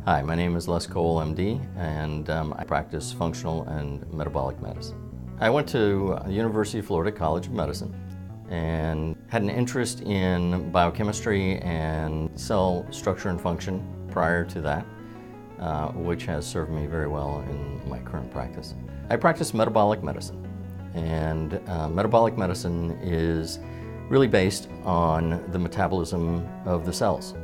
Hi, my name is Les Cole, MD, and I practice functional and metabolic medicine. I went to the University of Florida College of Medicine and had an interest in biochemistry and cell structure and function prior to that, which has served me very well in my current practice. I practice metabolic medicine, and metabolic medicine is really based on the metabolism of the cells.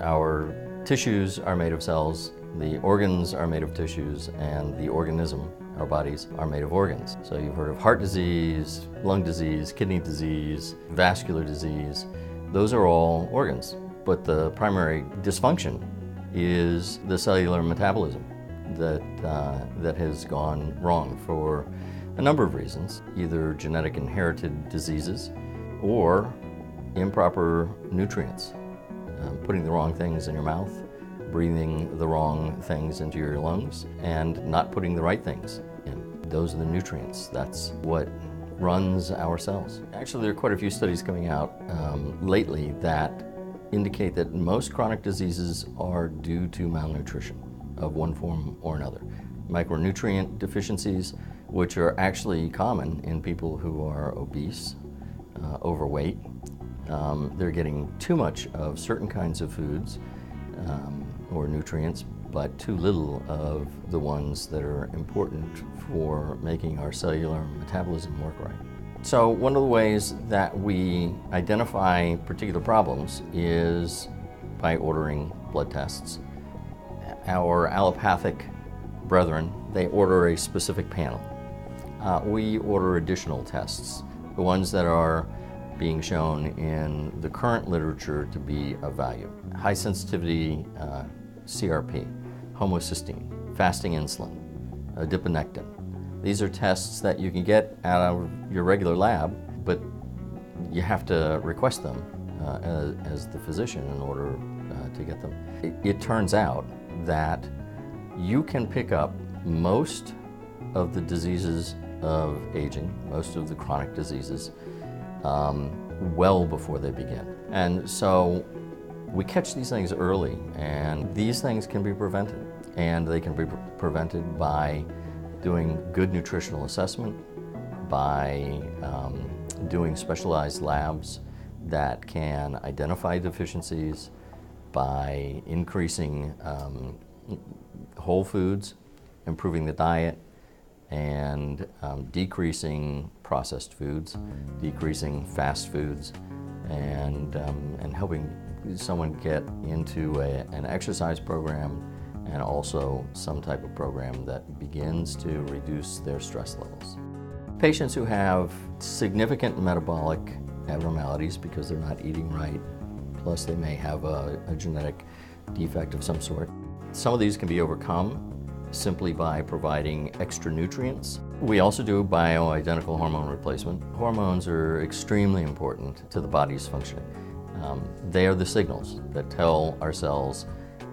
Our tissues are made of cells, the organs are made of tissues, and the organism, our bodies, are made of organs. So you've heard of heart disease, lung disease, kidney disease, vascular disease. Those are all organs, but the primary dysfunction is the cellular metabolism that has gone wrong for a number of reasons, either genetic inherited diseases or improper nutrients. Putting the wrong things in your mouth, breathing the wrong things into your lungs, and not putting the right things in. Those are the nutrients. That's what runs our cells. Actually, there are quite a few studies coming out lately that indicate that most chronic diseases are due to malnutrition of one form or another. Micronutrient deficiencies, which are actually common in people who are obese, overweight. They're getting too much of certain kinds of foods or nutrients, but too little of the ones that are important for making our cellular metabolism work right. So one of the ways that we identify particular problems is by ordering blood tests. Our allopathic brethren, they order a specific panel. We order additional tests, the ones that are being shown in the current literature to be of value. High sensitivity CRP, homocysteine, fasting insulin, adiponectin. These are tests that you can get out of your regular lab, but you have to request them as the physician in order to get them. It turns out that you can pick up most of the diseases of aging, most of the chronic diseases, well before they begin. And so we catch these things early, and these things can be prevented. And they can be prevented by doing good nutritional assessment, by doing specialized labs that can identify deficiencies, by increasing whole foods, improving the diet, and decreasing processed foods, decreasing fast foods, and helping someone get into an exercise program and also some type of program that begins to reduce their stress levels. Patients who have significant metabolic abnormalities because they're not eating right, plus they may have a genetic defect of some sort, some of these can be overcome simply by providing extra nutrients. We also do bioidentical hormone replacement. Hormones are extremely important to the body's functioning. They are the signals that tell our cells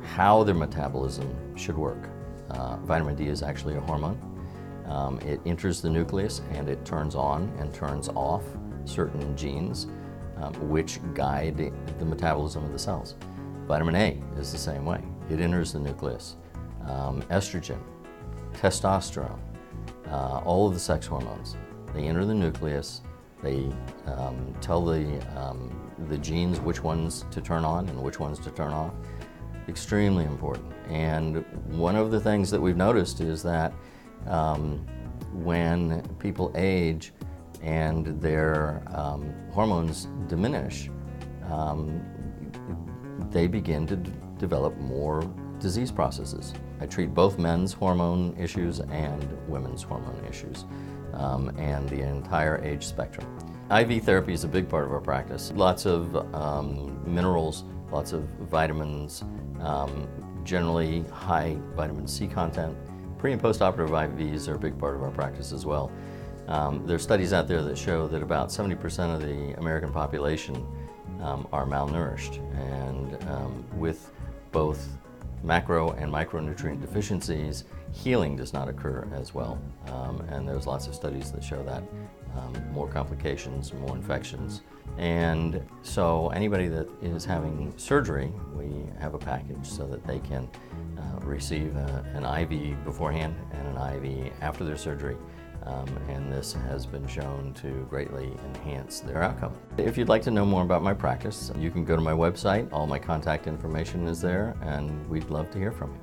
how their metabolism should work. Vitamin D is actually a hormone. It enters the nucleus and it turns on and turns off certain genes which guide the metabolism of the cells. Vitamin A is the same way. It enters the nucleus. Estrogen, testosterone, all of the sex hormones. They enter the nucleus, they tell the genes which ones to turn on and which ones to turn off. Extremely important. And one of the things that we've noticed is that when people age and their hormones diminish, they begin to develop more disease processes. I treat both men's hormone issues and women's hormone issues, and the entire age spectrum. IV therapy is a big part of our practice. Lots of minerals, lots of vitamins, generally high vitamin C content. Pre- and post-operative IVs are a big part of our practice as well. There are studies out there that show that about 70% of the American population are malnourished, and with both macro and micronutrient deficiencies, healing does not occur as well. And there's lots of studies that show that more complications, more infections. And so anybody that is having surgery, we have a package so that they can receive an IV beforehand and an IV after their surgery. And this has been shown to greatly enhance their outcome. If you'd like to know more about my practice, you can go to my website. All my contact information is there, and we'd love to hear from you.